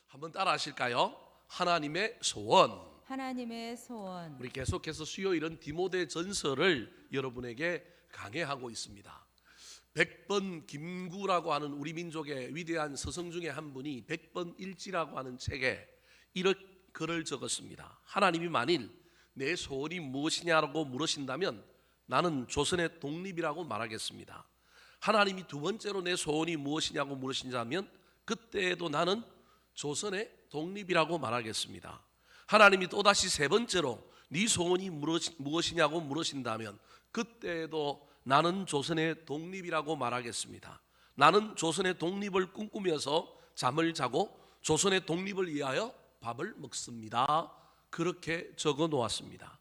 한번 따라 하실까요? 하나님의 소원. 하나님의 소원. 우리 계속해서 수요일은 디모데 전서를 여러분에게 강해하고 있습니다. 100번 김구라고 하는 우리 민족의 위대한 서성 중에 한 분이 100번 일지라고 하는 책에 이런 글을 적었습니다. 하나님이 만일 내 소원이 무엇이냐고 물으신다면 나는 조선의 독립이라고 말하겠습니다. 하나님이 두 번째로 내 소원이 무엇이냐고 물으신다면 그때에도 나는 조선의 독립이라고 말하겠습니다. 하나님이 또다시 세 번째로 네 소원이 무엇이냐고 물으신다면 그때에도 나는 조선의 독립이라고 말하겠습니다. 나는 조선의 독립을 꿈꾸면서 잠을 자고 조선의 독립을 위하여 밥을 먹습니다. 그렇게 적어 놓았습니다.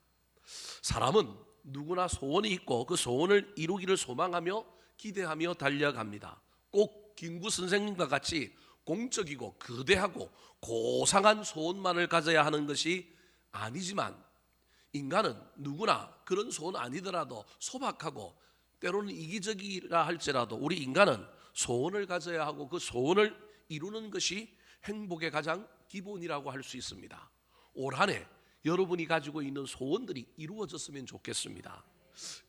사람은 누구나 소원이 있고 그 소원을 이루기를 소망하며 기대하며 달려갑니다. 꼭 김구 선생님과 같이 공적이고 거대하고 고상한 소원만을 가져야 하는 것이 아니지만 인간은 누구나 그런 소원 아니더라도 소박하고 때로는 이기적이라 할지라도 우리 인간은 소원을 가져야 하고 그 소원을 이루는 것이 행복의 가장 기본이라고 할 수 있습니다. 올 한 해 여러분이 가지고 있는 소원들이 이루어졌으면 좋겠습니다.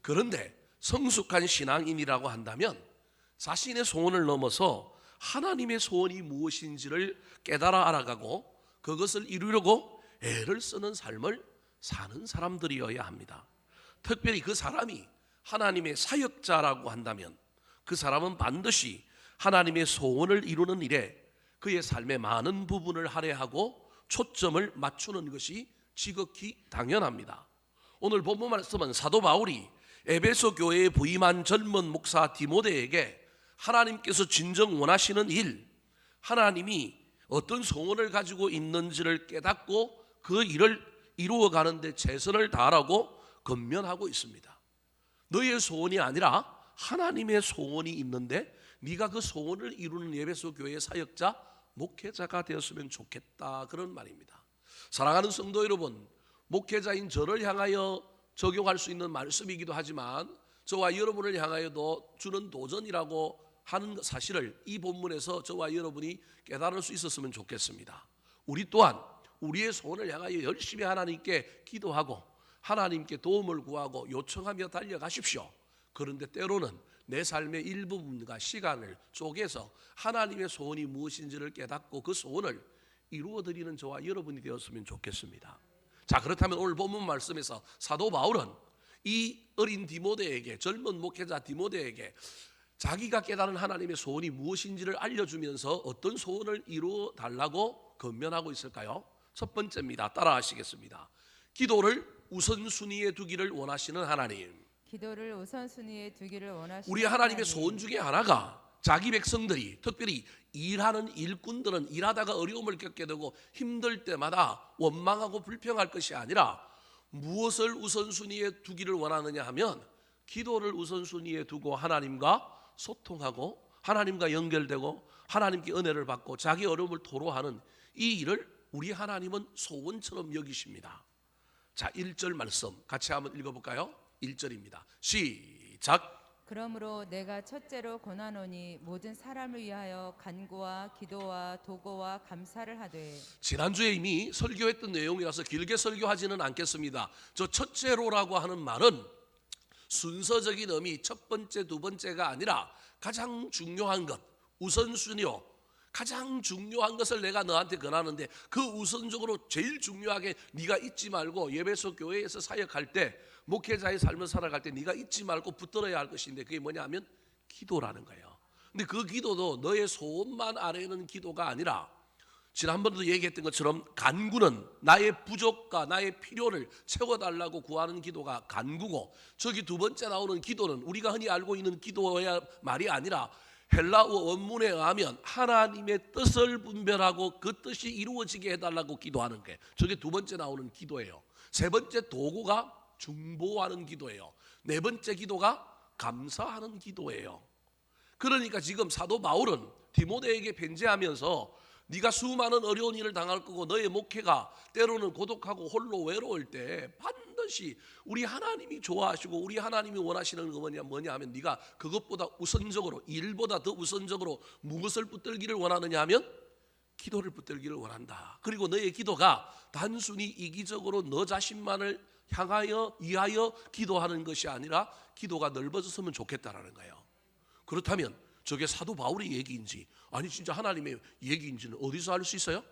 그런데 성숙한 신앙인이라고 한다면 자신의 소원을 넘어서 하나님의 소원이 무엇인지를 깨달아 알아가고 그것을 이루려고 애를 쓰는 삶을 사는 사람들이어야 합니다. 특별히 그 사람이 하나님의 사역자라고 한다면 그 사람은 반드시 하나님의 소원을 이루는 일에 그의 삶의 많은 부분을 할애하고 초점을 맞추는 것이 지극히 당연합니다. 오늘 본문 말씀은 사도 바울이 에베소 교회에 부임한 젊은 목사 디모데에게 하나님께서 진정 원하시는 일, 하나님이 어떤 소원을 가지고 있는지를 깨닫고 그 일을 이루어가는 데 최선을 다하라고 권면하고 있습니다. 너의 소원이 아니라 하나님의 소원이 있는데 네가 그 소원을 이루는 에베소 교회의 사역자, 목회자가 되었으면 좋겠다, 그런 말입니다. 사랑하는 성도 여러분, 목회자인 저를 향하여 적용할 수 있는 말씀이기도 하지만 저와 여러분을 향하여도 주는 도전이라고 하는 사실을 이 본문에서 저와 여러분이 깨달을 수 있었으면 좋겠습니다. 우리 또한 우리의 소원을 향하여 열심히 하나님께 기도하고 하나님께 도움을 구하고 요청하며 달려가십시오. 그런데 때로는 내 삶의 일부분과 시간을 쪼개서 하나님의 소원이 무엇인지를 깨닫고 그 소원을 이루어드리는 저와 여러분이 되었으면 좋겠습니다. 자, 그렇다면 오늘 본문 말씀에서 사도 바울은 이 어린 디모데에게, 젊은 목회자 디모데에게 자기가 깨달은 하나님의 소원이 무엇인지를 알려주면서 어떤 소원을 이루어 달라고 권면하고 있을까요? 첫 번째입니다. 따라 하시겠습니다. 기도를 우선순위에 두기를 원하시는 하나님. 기도를 우선순위에 두기를 원하시는 우리 하나님의 소원 중에 하나가 자기 백성들이, 특별히 일하는 일꾼들은 일하다가 어려움을 겪게 되고 힘들 때마다 원망하고 불평할 것이 아니라 무엇을 우선순위에 두기를 원하느냐 하면 기도를 우선순위에 두고 하나님과 소통하고 하나님과 연결되고 하나님께 은혜를 받고 자기 어려움을 토로하는 이 일을 우리 하나님은 소원처럼 여기십니다. 자, 1절 말씀 같이 한번 읽어볼까요? 1절입니다. 시작. 그러므로 내가 첫째로 권하노니 모든 사람을 위하여 간구와 기도와 도고와 감사를 하되. 지난주에 이미 설교했던 내용이라서 길게 설교하지는 않겠습니다. 저 첫째로라고 하는 말은 순서적인 의미, 첫 번째, 두 번째가 아니라 가장 중요한 것, 우선순위요. 가장 중요한 것을 내가 너한테 권하는데 그 우선적으로 제일 중요하게 네가 잊지 말고 에베소 교회에서 사역할 때 목회자의 삶을 살아갈 때 네가 잊지 말고 붙들어야 할 것인데 그게 뭐냐면 기도라는 거예요. 근데 그 기도도 너의 소원만 아뢰는 기도가 아니라 지난번에도 얘기했던 것처럼 간구는 나의 부족과 나의 필요를 채워달라고 구하는 기도가 간구고, 저기 두 번째 나오는 기도는 우리가 흔히 알고 있는 기도야 말이 아니라 헬라어 원문에 의하면 하나님의 뜻을 분별하고 그 뜻이 이루어지게 해달라고 기도하는 게 저게 두 번째 나오는 기도예요. 세 번째 도구가 중보하는 기도예요. 네 번째 기도가 감사하는 기도예요. 그러니까 지금 사도 바울은 디모데에게 편지하면서 네가 수많은 어려운 일을 당할 거고 너의 목회가 때로는 고독하고 홀로 외로울 때 반드시 우리 하나님이 좋아하시고 우리 하나님이 원하시는 거 뭐냐 하면 네가 그것보다 우선적으로, 일보다 더 우선적으로 무엇을 붙들기를 원하느냐 하면 기도를 붙들기를 원한다. 그리고 너의 기도가 단순히 이기적으로 너 자신만을 향하여 위하여 기도하는 것이 아니라 기도가 넓어졌으면 좋겠다라는 거예요. 그렇다면 저게 사도 바울의 얘기인지 아니 진짜 하나님의 얘기인지는 어디서 알 수 있어요?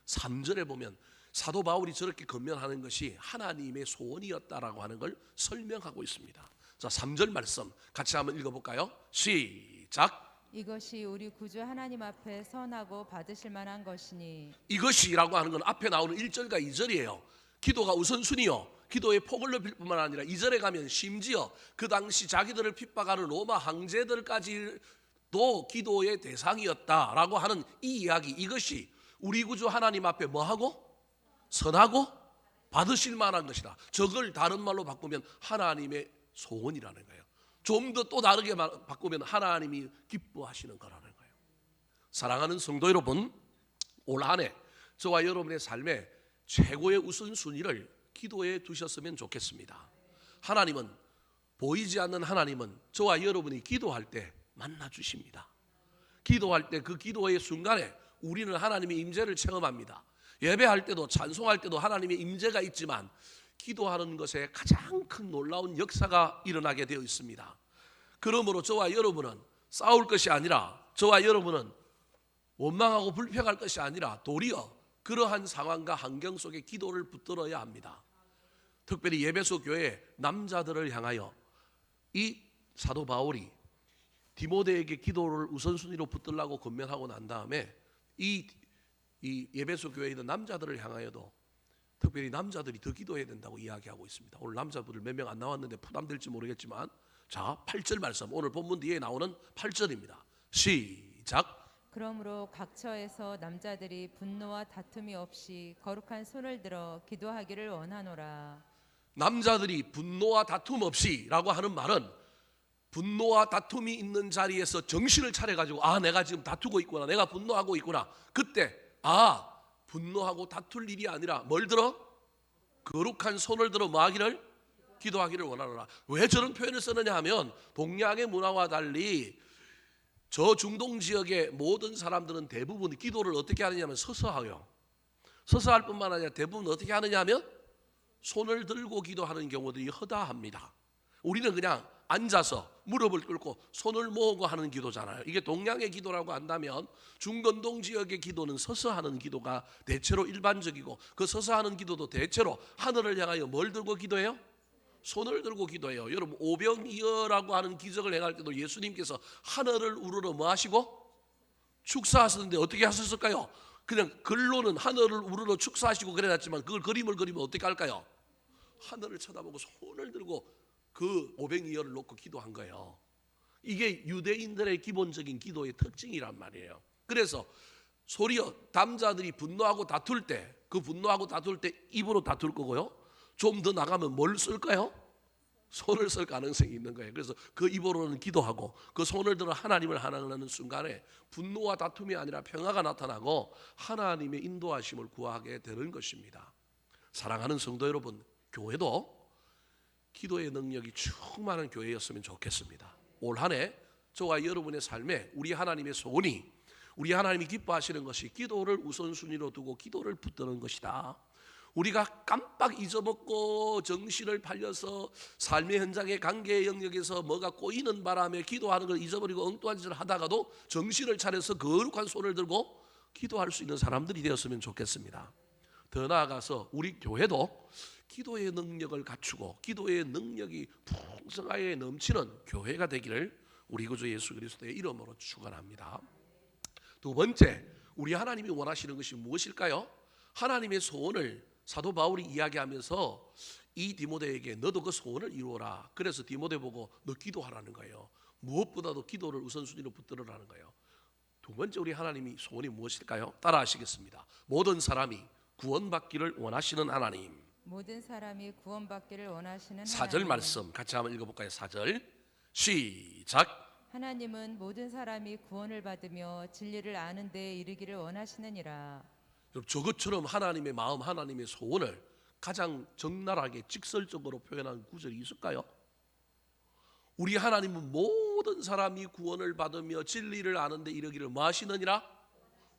3절에 보면 사도 바울이 저렇게 권면하는 것이 하나님의 소원이었다라고 하는 걸 설명하고 있습니다. 자, 3절 말씀 같이 한번 읽어볼까요? 시작. 이것이 우리 구주 하나님 앞에 선하고 받으실 만한 것이니. 이것이라고 하는 건 앞에 나오는 1절과 2절이에요. 기도가 우선순위요. 기도의 폭을 높일 뿐만 아니라 2절에 가면 심지어 그 당시 자기들을 핍박하는 로마 황제들까지도 기도의 대상이었다라고 하는 이 이야기, 이것이 우리 구주 하나님 앞에 뭐하고? 선하고 받으실 만한 것이다. 저걸 다른 말로 바꾸면 하나님의 소원이라는 거예요. 좀 더 또 다르게 바꾸면 하나님이 기뻐하시는 거라는 거예요. 사랑하는 성도 여러분, 올 한 해 저와 여러분의 삶에 최고의 우선순위를 기도에 두셨으면 좋겠습니다. 하나님은, 보이지 않는 하나님은 저와 여러분이 기도할 때 만나 주십니다. 기도할 때 그 기도의 순간에 우리는 하나님의 임재를 체험합니다. 예배할 때도 찬송할 때도 하나님의 임재가 있지만 기도하는 것에 가장 큰 놀라운 역사가 일어나게 되어 있습니다. 그러므로 저와 여러분은 싸울 것이 아니라, 저와 여러분은 원망하고 불평할 것이 아니라 도리어 그러한 상황과 환경 속에 기도를 붙들어야 합니다. 특별히 예배소 교회 남자들을 향하여 이 사도 바울이 디모데에게 기도를 우선순위로 붙들라고 권면하고 난 다음에 이 예배소 교회에 있는 남자들을 향하여도 특별히 남자들이 더 기도해야 된다고 이야기하고 있습니다. 오늘 남자분들 몇 명 안 나왔는데 부담될지 모르겠지만, 자, 8절 말씀, 오늘 본문 뒤에 나오는 8절입니다. 시작. 그러므로 각 처에서 남자들이 분노와 다툼이 없이 거룩한 손을 들어 기도하기를 원하노라. 남자들이 분노와 다툼 없이 라고 하는 말은 분노와 다툼이 있는 자리에서 정신을 차려가지고 내가 지금 다투고 있구나, 내가 분노하고 있구나. 그때 분노하고 다툴 일이 아니라 뭘 들어? 거룩한 손을 들어 뭐 하기를? 기도하기를 원하노라. 왜 저런 표현을 쓰느냐 하면 동양의 문화와 달리 저 중동 지역의 모든 사람들은 대부분 기도를 어떻게 하느냐면 서서 하요. 서서 할 뿐만 아니라 대부분 어떻게 하느냐 하면 손을 들고 기도하는 경우들이 허다합니다. 우리는 그냥 앉아서 무릎을 꿇고 손을 모으고 하는 기도잖아요. 이게 동양의 기도라고 한다면 중건동 지역의 기도는 서서 하는 기도가 대체로 일반적이고, 그 서서 하는 기도도 대체로 하늘을 향하여 뭘 들고 기도해요? 손을 들고 기도해요. 여러분, 오병이어라고 하는 기적을 행할 때도 예수님께서 하늘을 우러러 뭐 하시고? 축사하셨는데 어떻게 하셨을까요? 그냥 글로는 하늘을 우러러 축사하시고 그래놨지만 그걸 그림을 그리면 어떻게 할까요? 하늘을 쳐다보고 손을 들고 그 오병이어를 놓고 기도한 거예요. 이게 유대인들의 기본적인 기도의 특징이란 말이에요. 그래서 소리여 남자들이 분노하고 다툴 때, 그 분노하고 다툴 때 입으로 다툴 거고요. 좀 더 나가면 뭘 쓸까요? 손을 쓸 가능성이 있는 거예요. 그래서 그 입으로는 기도하고 그 손을 들어 하나님을 하나하는 순간에 분노와 다툼이 아니라 평화가 나타나고 하나님의 인도하심을 구하게 되는 것입니다. 사랑하는 성도 여러분, 교회도 기도의 능력이 충만한 교회였으면 좋겠습니다. 올 한 해 저와 여러분의 삶에 우리 하나님의 소원이, 우리 하나님이 기뻐하시는 것이 기도를 우선순위로 두고 기도를 붙드는 것이다. 우리가 깜빡 잊어먹고 정신을 팔려서 삶의 현장의 관계의 영역에서 뭐가 꼬이는 바람에 기도하는 걸 잊어버리고 엉뚱한 짓을 하다가도 정신을 차려서 거룩한 손을 들고 기도할 수 있는 사람들이 되었으면 좋겠습니다. 더 나아가서 우리 교회도 기도의 능력을 갖추고 기도의 능력이 풍성하게 넘치는 교회가 되기를 우리 구주 예수 그리스도의 이름으로 축원합니다. 두 번째, 우리 하나님이 원하시는 것이 무엇일까요? 하나님의 소원을 사도 바울이 이야기하면서 이 디모데에게 너도 그 소원을 이루어라. 그래서 디모데 보고 너 기도하라는 거예요. 무엇보다도 기도를 우선순위로 붙들으라는 거예요. 두 번째, 우리 하나님이 소원이 무엇일까요? 따라 하시겠습니다. 모든 사람이 구원받기를 원하시는 하나님. 모든 사람이 구원받기를 원하시는 4절 하나님. 말씀 같이 한번 읽어볼까요? 4절 시작. 하나님은 모든 사람이 구원을 받으며 진리를 아는 데에 이르기를 원하시느니라. 여러분, 저것처럼 하나님의 마음, 하나님의 소원을 가장 적나라하게 직설적으로 표현한 구절이 있을까요? 우리 하나님은 모든 사람이 구원을 받으며 진리를 아는 데 이르기를 뭐 하시느니라?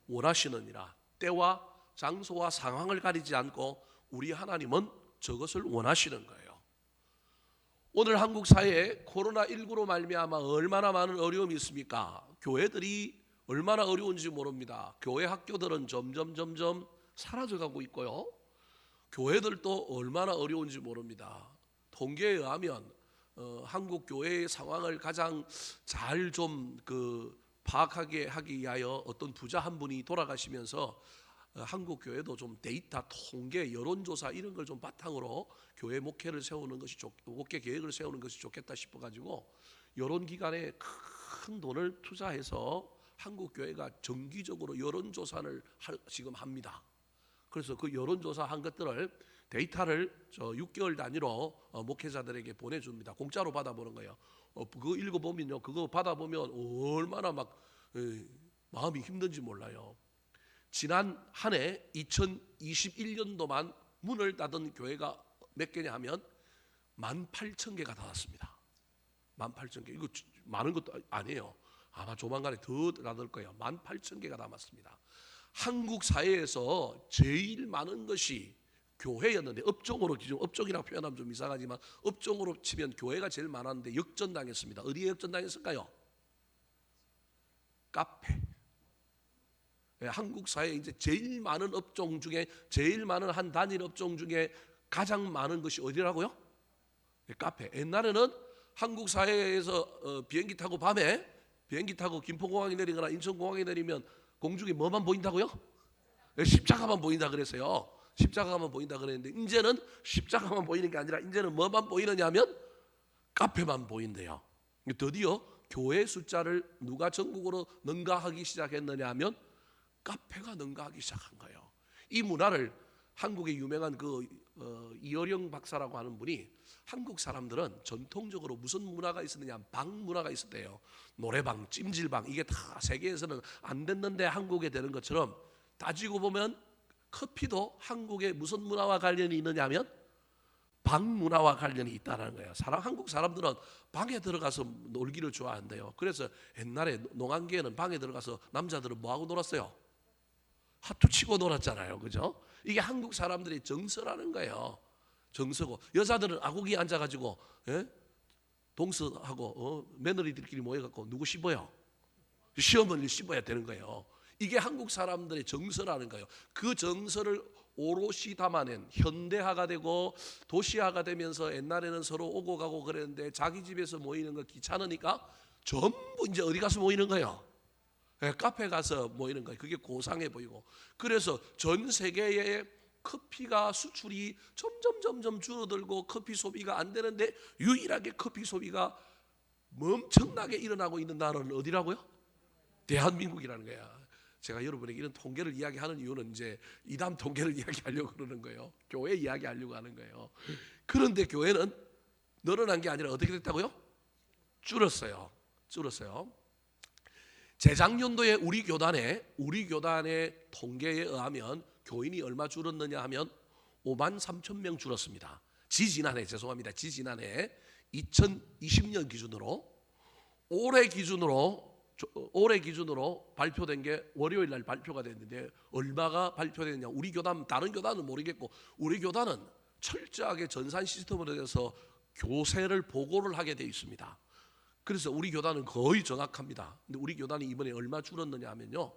원하시느니라. 때와 장소와 상황을 가리지 않고 우리 하나님은 저것을 원하시는 거예요. 오늘 한국 사회에 코로나19로 말미암아 얼마나 많은 어려움이 있습니까? 교회들이 얼마나 어려운지 모릅니다. 교회 학교들은 점점 사라져가고 있고요. 교회들도 얼마나 어려운지 모릅니다. 통계에 의하면 한국 교회의 상황을 가장 잘 좀 파악하게 하기 위하여 어떤 부자 한 분이 돌아가시면서 한국 교회도 좀 데이터, 통계, 여론조사 이런 걸 좀 바탕으로 교회 목회 계획을 세우는 것이 좋겠다 싶어가지고 여론기관에 큰 돈을 투자해서 한국 교회가 정기적으로 여론조사를 지금 합니다. 그래서 그 여론조사 한 것들을 데이터를 6개월 단위로 목회자들에게 보내줍니다. 공짜로 받아보는 거예요. 그거 읽어보면요, 그거 받아보면 얼마나 막 마음이 힘든지 몰라요. 지난 한 해 2021년도만 문을 닫은 교회가 몇 개냐 하면 18,000개가 닫았습니다. 18,000개. 이거 많은 것도 아니에요. 아마 조만간에 더 닫을 거예요. 18,000개가 남았습니다. 한국 사회에서 제일 많은 것이 교회였는데, 업종이라고 표현하면 좀 이상하지만 업종으로 치면 교회가 제일 많았는데 역전당했습니다. 어디에 역전당했을까요? 카페. 한국 사회에 이제 제일 많은 업종 중에, 제일 많은 한 단일 업종 중에 가장 많은 것이 어디라고요? 카페. 옛날에는 한국 사회에서 비행기 타고 밤에 비행기 타고 김포공항에 내리거나 인천공항에 내리면 공중에 뭐만 보인다고요? 십자가만 보인다 그랬어요. 십자가만 보인다 그랬는데 이제는 십자가만 보이는 게 아니라 이제는 뭐만 보이느냐면 카페만 보인대요. 드디어 교회 숫자를 누가 전국으로 능가하기 시작했느냐 하면 카페가 능가하기 시작한 거예요. 이 문화를 한국의 유명한 이어령 박사라고 하는 분이, 한국 사람들은 전통적으로 무슨 문화가 있었느냐, 방 문화가 있었대요. 노래방, 찜질방, 이게 다 세계에서는 안 됐는데 한국에 되는 것처럼 따지고 보면 커피도 한국의 무슨 문화와 관련이 있느냐 하면 방 문화와 관련이 있다는 거예요. 한국 사람들은 방에 들어가서 놀기를 좋아한대요. 그래서 옛날에 농안기에는 방에 들어가서 남자들은 뭐하고 놀았어요? 하투 치고 놀았잖아요. 그죠? 이게 한국 사람들의 정서라는 거예요. 정서고, 여자들은 아궁이에 앉아가지고 동서하고 며느리들끼리 모여갖고 누구 씹어요? 시어머니를 씹어야 되는 거예요. 이게 한국 사람들의 정서라는 거예요. 그 정서를 오롯이 담아낸, 현대화가 되고 도시화가 되면서 옛날에는 서로 오고 가고 그랬는데 자기 집에서 모이는 거 귀찮으니까 전부 이제 어디 가서 모이는 거예요? 카페 가서 모이는 거예요. 그게 고상해 보이고. 그래서 전 세계에 커피가 수출이 점점 줄어들고 커피 소비가 안 되는데 유일하게 커피 소비가 엄청나게 일어나고 있는 나라는 어디라고요? 대한민국이라는 거야. 제가 여러분에게 이런 통계를 이야기하는 이유는 이제 이담 통계를 이야기하려고 그러는 거예요. 교회 이야기하려고 하는 거예요. 그런데 교회는 늘어난 게 아니라 어떻게 됐다고요? 줄었어요. 재작년도에 우리 교단의 통계에 의하면 교인이 얼마 줄었느냐 하면 53,000명 줄었습니다. 지지난해 2020년 기준으로, 올해 기준으로 발표된 게 월요일 날 발표가 됐는데 얼마가 발표됐냐? 우리 교단, 다른 교단은 모르겠고 우리 교단은 철저하게 전산 시스템으로 돼서 교세를 보고를 하게 돼 있습니다. 그래서 우리 교단은 거의 정확합니다. 근데 우리 교단이 이번에 얼마 줄었느냐 하면요,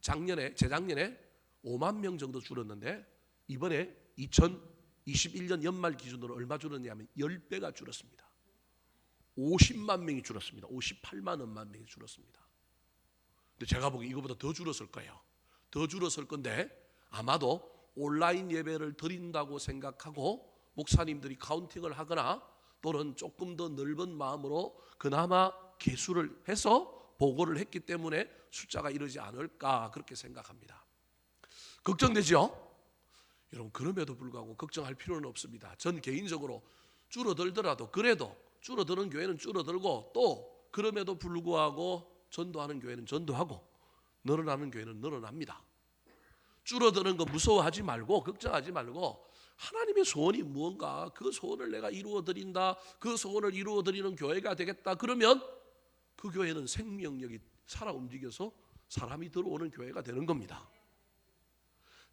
재작년에 5만 명 정도 줄었는데 이번에 2021년 연말 기준으로 얼마 줄었냐 하면 10배가 줄었습니다. 50만 명이 줄었습니다. 58만 명이 줄었습니다. 근데 제가 보기에 이거보다 더 줄었을 거예요. 더 줄었을 건데 아마도 온라인 예배를 드린다고 생각하고 목사님들이 카운팅을 하거나 또는 조금 더 넓은 마음으로 그나마 계수를 해서 보고를 했기 때문에 숫자가 이러지 않을까 그렇게 생각합니다. 걱정되죠? 여러분, 그럼에도 불구하고 걱정할 필요는 없습니다. 전 개인적으로 줄어들더라도, 그래도 줄어드는 교회는 줄어들고, 또 그럼에도 불구하고 전도하는 교회는 전도하고 늘어나는 교회는 늘어납니다. 줄어드는 거 무서워하지 말고 걱정하지 말고 하나님의 소원이 무언가, 그 소원을 내가 이루어드린다, 그 소원을 이루어드리는 교회가 되겠다, 그러면 그 교회는 생명력이 살아 움직여서 사람이 들어오는 교회가 되는 겁니다.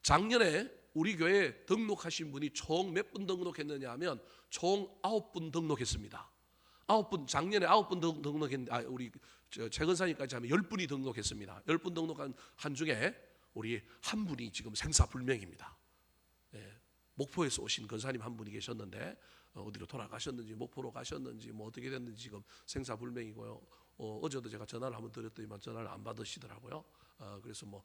작년에 우리 교회에 등록하신 분이 총 몇 분 등록했느냐 하면 총 9분 등록했습니다. 9분, 작년에 9분 등록했는데 우리 최근사님까지 하면 10분이 등록했습니다. 10분 등록한 한 중에 우리 한 분이 지금 생사불명입니다. 예, 목포에서 오신 권사님 한 분이 계셨는데 어디로 돌아가셨는지 목포로 가셨는지 뭐 어떻게 됐는지 지금 생사불명이고요. 어제도 제가 전화를 한번 드렸더니만 전화를 안 받으시더라고요. 그래서 뭐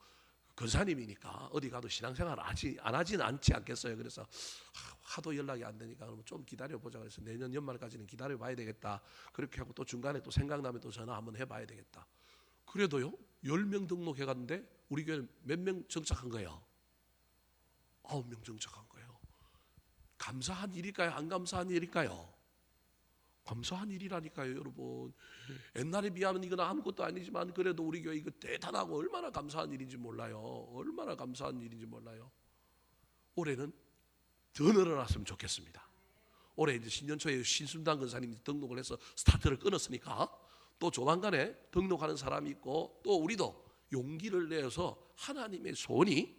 권사님이니까 어디 가도 신앙생활 안 하진 않지 않겠어요. 그래서 하도 연락이 안 되니까 그러면 좀 기다려보자 그래서 내년 연말까지는 기다려봐야 되겠다. 그렇게 하고 또 중간에 또 생각나면 또 전화 한번 해봐야 되겠다. 그래도요 10명 등록해갔는데 우리 교회 몇 명 정착한 거예요? 9명 정착한 거예요. 감사한 일일까요? 안 감사한 일일까요? 감사한 일이라니까요, 여러분. 옛날에 비하면 이건 아무것도 아니지만 그래도 우리 교회 이거 대단하고 얼마나 감사한 일인지 몰라요. 얼마나 감사한 일인지 몰라요. 올해는 더 늘어났으면 좋겠습니다. 올해 이제 신년 초에 신순당 권사님이 등록을 해서 스타트를 끊었으니까 또 조만간에 등록하는 사람이 있고 또 우리도 용기를 내서 하나님의 손이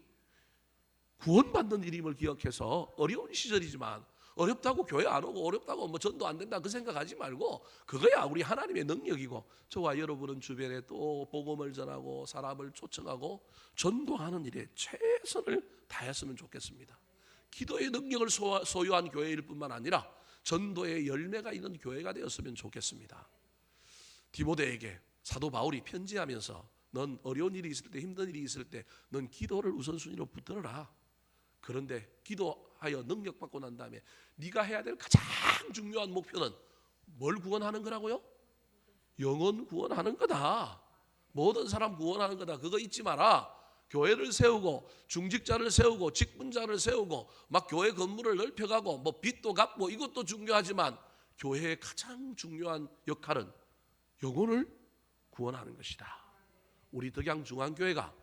구원받는 일임을 기억해서 어려운 시절이지만 어렵다고 교회 안 오고 어렵다고 뭐 전도 안 된다 그 생각하지 말고 그거야 우리 하나님의 능력이고 저와 여러분은 주변에 또 복음을 전하고 사람을 초청하고 전도하는 일에 최선을 다했으면 좋겠습니다. 기도의 능력을 소유한 교회일 뿐만 아니라 전도의 열매가 있는 교회가 되었으면 좋겠습니다. 디모데에게 사도 바울이 편지하면서 넌 어려운 일이 있을 때 힘든 일이 있을 때 넌 기도를 우선순위로 붙들어라. 그런데 기도하여 능력받고 난 다음에 네가 해야 될 가장 중요한 목표는 뭘 구원하는 거라고요? 영혼 구원하는 거다. 모든 사람 구원하는 거다. 그거 잊지 마라. 교회를 세우고 중직자를 세우고 직분자를 세우고 막 교회 건물을 넓혀가고 뭐 빚도 갚고 이것도 중요하지만 교회의 가장 중요한 역할은 영혼을 구원하는 것이다. 우리 덕양중앙교회가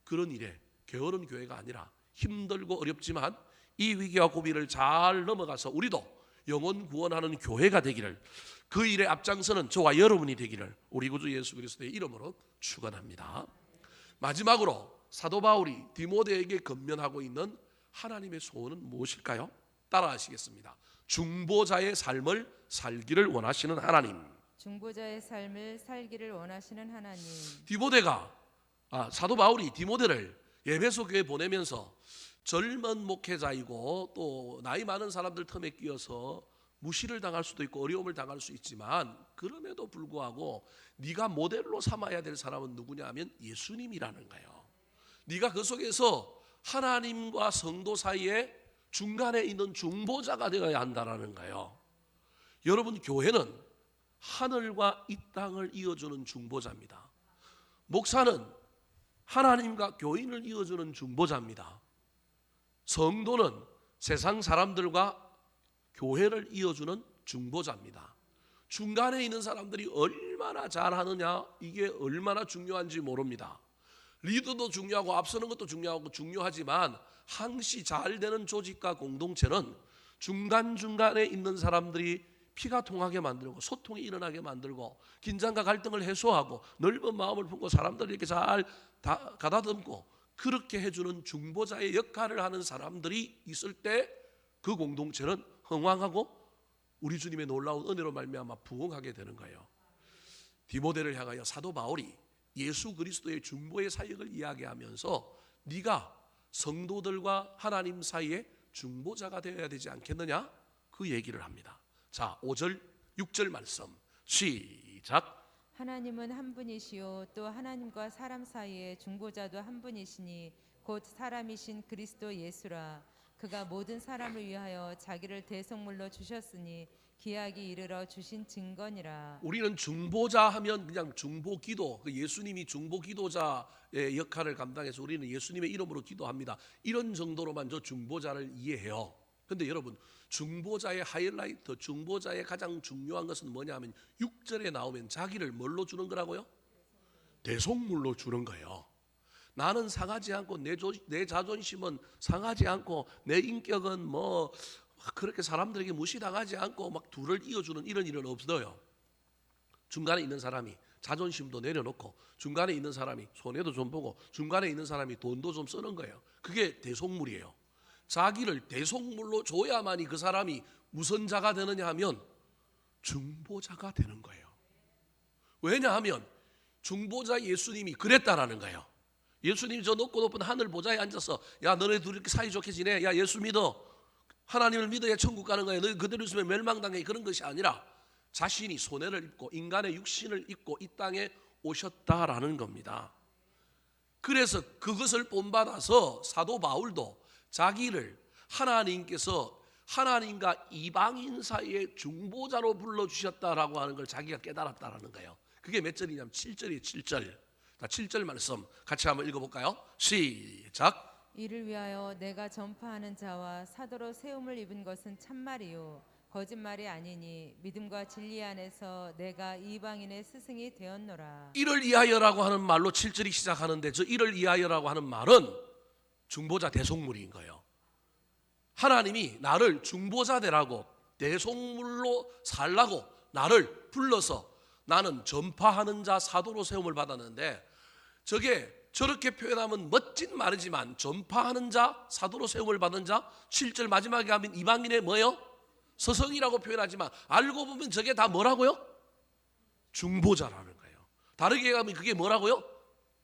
그런 일에 게으른 교회가 아니라 힘들고 어렵지만 이 위기와 고비를 잘 넘어가서 우리도 영혼 구원하는 교회가 되기를 그 일에 앞장서는 저와 여러분이 되기를 우리 구주 예수 그리스도의 이름으로 축원합니다. 마지막으로 사도 바울이 디모데에게 건면하고 있는 하나님의 소원은 무엇일까요? 따라하시겠습니다. 중보자의 삶을 살기를 원하시는 하나님. 중보자의 삶을 살기를 원하시는 하나님. 사도 바울이 디모데를 에베소 교회에 보내면서 젊은 목회자이고 또 나이 많은 사람들 틈에 끼어서 무시를 당할 수도 있고 어려움을 당할 수 있지만 그럼에도 불구하고 네가 모델로 삼아야 될 사람은 누구냐 하면 예수님이라는 거예요. 네가 그 속에서 하나님과 성도 사이에 중간에 있는 중보자가 되어야 한다는 거예요. 여러분 교회는 하늘과 이 땅을 이어주는 중보자입니다. 목사는 하나님과 교인을 이어주는 중보자입니다. 성도는 세상 사람들과 교회를 이어주는 중보자입니다. 중간에 있는 사람들이 얼마나 잘하느냐 이게 얼마나 중요한지 모릅니다. 리더도 중요하고 앞서는 것도 중요하지만 항시 잘 되는 조직과 공동체는 중간중간에 있는 사람들이 피가 통하게 만들고 소통이 일어나게 만들고 긴장과 갈등을 해소하고 넓은 마음을 품고 사람들을 이렇게 잘 가다듬고 그렇게 해주는 중보자의 역할을 하는 사람들이 있을 때 그 공동체는 흥왕하고 우리 주님의 놀라운 은혜로 말미암아 부흥하게 되는 거예요. 디모데를 향하여 사도 바울이 예수 그리스도의 중보의 사역을 이야기하면서 네가 성도들과 하나님 사이에 중보자가 되어야 되지 않겠느냐 그 얘기를 합니다. 자, 5절 6절 말씀 시작. 하나님은 한 분이시요 또 하나님과 사람 사이에 중보자도 한 분이시니 곧 사람이신 그리스도 예수라. 그가 모든 사람을 위하여 자기를 대속물로 주셨으니 기약이 이르러 주신 증거니라. 우리는 중보자 하면 그냥 중보기도, 그 예수님이 중보기도자의 역할을 감당해서 우리는 예수님의 이름으로 기도합니다. 이런 정도로만 저 중보자를 이해해요. 그런데 여러분 중보자의 하이라이트, 중보자의 가장 중요한 것은 뭐냐 하면 6절에 나오면 자기를 뭘로 주는 거라고요? 대속물로 주는 거예요. 나는 상하지 않고 내 자존심은 상하지 않고 내 인격은 뭐 그렇게 사람들에게 무시당하지 않고 막 둘을 이어주는 이런 일은 없어요. 중간에 있는 사람이 자존심도 내려놓고 중간에 있는 사람이 손해도 좀 보고 중간에 있는 사람이 돈도 좀 쓰는 거예요. 그게 대속물이에요. 자기를 대속물로 줘야만이 그 사람이 무슨 자가 되느냐 하면 중보자가 되는 거예요. 왜냐하면 중보자 예수님이 그랬다라는 거예요. 예수님이 저 높고 높은 하늘 보좌에 앉아서 야 너네 둘이 이렇게 사이좋게 지내. 야 예수 믿어. 하나님을 믿어야 천국 가는 거야. 너희 그대로 있으면 멸망당해. 그런 것이 아니라 자신이 손해를 입고 인간의 육신을 입고 이 땅에 오셨다라는 겁니다. 그래서 그것을 본받아서 사도 바울도 자기를 하나님께서 하나님과 이방인 사이의 중보자로 불러주셨다라고 하는 걸 자기가 깨달았다라는 거예요. 그게 몇 절이냐면 7절이에요. 7절. 자, 7절 말씀 같이 한번 읽어볼까요? 시작. 이를 위하여 내가 전파하는 자와 사도로 세움을 입은 것은 참말이요 거짓말이 아니니 믿음과 진리 안에서 내가 이방인의 스승이 되었노라. 이를 위하여라고 하는 말로 7절이 시작하는데 저 이를 위하여라고 하는 말은 중보자 대속물인 거예요. 하나님이 나를 중보자 되라고 대속물로 살라고 나를 불러서 나는 전파하는 자 사도로 세움을 받았는데 저게 저렇게 표현하면 멋진 말이지만 전파하는 자 사도로 세움을 받은 자 7절 마지막에 가면 이방인의 뭐예요? 서성이라고 표현하지만 알고 보면 저게 다 뭐라고요? 중보자라는 거예요. 다르게 가면 그게 뭐라고요?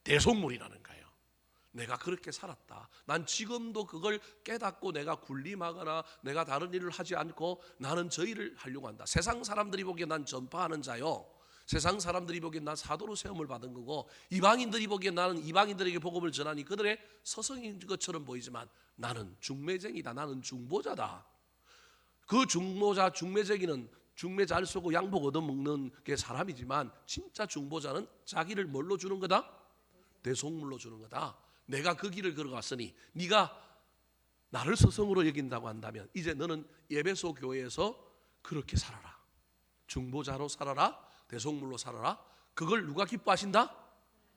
대속물이라는 거예요. 내가 그렇게 살았다. 난 지금도 그걸 깨닫고 내가 군림하거나 내가 다른 일을 하지 않고 나는 저 일을 하려고 한다. 세상 사람들이 보기에 난 전파하는 자요. 세상 사람들이 보기엔 난 사도로 세움을 받은 거고 이방인들이 보기엔 나는 이방인들에게 복음을 전하니 그들의 서성인 것처럼 보이지만 나는 중매쟁이다. 나는 중보자다. 그 중보자 중매쟁이는 중매 잘 쏘고 양복 얻어먹는 게 사람이지만 진짜 중보자는 자기를 뭘로 주는 거다? 대속물로 주는 거다. 내가 그 길을 걸어갔으니 네가 나를 서성으로 여긴다고 한다면 이제 너는 에베소 교회에서 그렇게 살아라. 중보자로 살아라. 대속물로 살아라. 그걸 누가 기뻐하신다?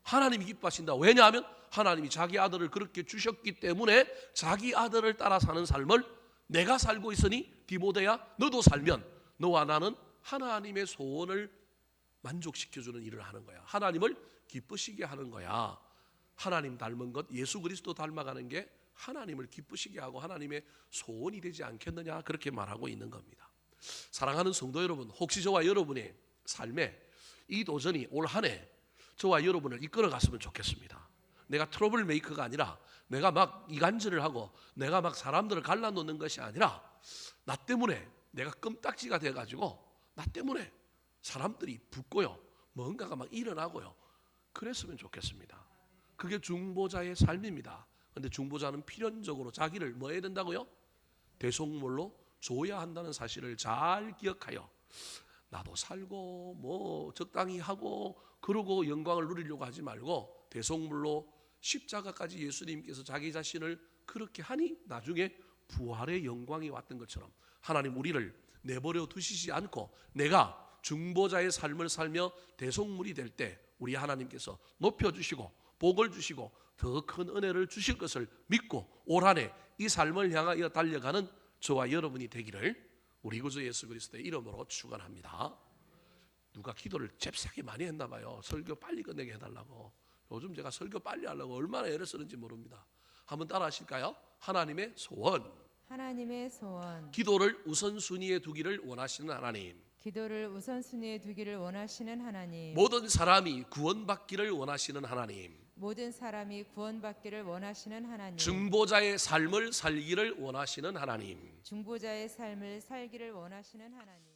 하나님이 기뻐하신다. 왜냐하면 하나님이 자기 아들을 그렇게 주셨기 때문에 자기 아들을 따라 사는 삶을 내가 살고 있으니 디모데야 너도 살면 너와 나는 하나님의 소원을 만족시켜주는 일을 하는 거야. 하나님을 기쁘시게 하는 거야. 하나님 닮은 것 예수 그리스도 닮아가는 게 하나님을 기쁘시게 하고 하나님의 소원이 되지 않겠느냐 그렇게 말하고 있는 겁니다. 사랑하는 성도 여러분, 혹시 저와 여러분의 삶에 이 도전이 올 한 해 저와 여러분을 이끌어 갔으면 좋겠습니다. 내가 트러블 메이커가 아니라 내가 막 이간질을 하고 내가 막 사람들을 갈라놓는 것이 아니라 나 때문에 내가 껌딱지가 돼가지고 나 때문에 사람들이 붙고요 뭔가가 막 일어나고요 그랬으면 좋겠습니다. 그게 중보자의 삶입니다. 그런데 중보자는 필연적으로 자기를 뭐 해야 된다고요? 대속물로 줘야 한다는 사실을 잘 기억하여 나도 살고 뭐 적당히 하고 그러고 영광을 누리려고 하지 말고 대속물로 십자가까지 예수님께서 자기 자신을 그렇게 하니 나중에 부활의 영광이 왔던 것처럼 하나님 우리를 내버려 두시지 않고 내가 중보자의 삶을 살며 대속물이 될 때 우리 하나님께서 높여주시고 복을 주시고 더 큰 은혜를 주실 것을 믿고 올 한 해 이 삶을 향하여 달려가는 저와 여러분이 되기를 우리 구주 예수 그리스도의 이름으로 축원합니다. 누가 기도를 잽싸게 많이 했나 봐요. 설교 빨리 끝내게 해달라고. 요즘 제가 설교 빨리 하려고 얼마나 애를 쓰는지 모릅니다. 한번 따라 하실까요? 하나님의 소원. 하나님의 소원. 기도를 우선순위에 두기를 원하시는 하나님. 기도를 우선순위에 두기를 원하시는 하나님. 모든 사람이 구원받기를 원하시는 하나님. 모든 사람이 구원받기를 원하시는 하나님. 중보자의 삶을 살기를 원하시는 하나님. 중보자의 삶을 살기를 원하시는 하나님.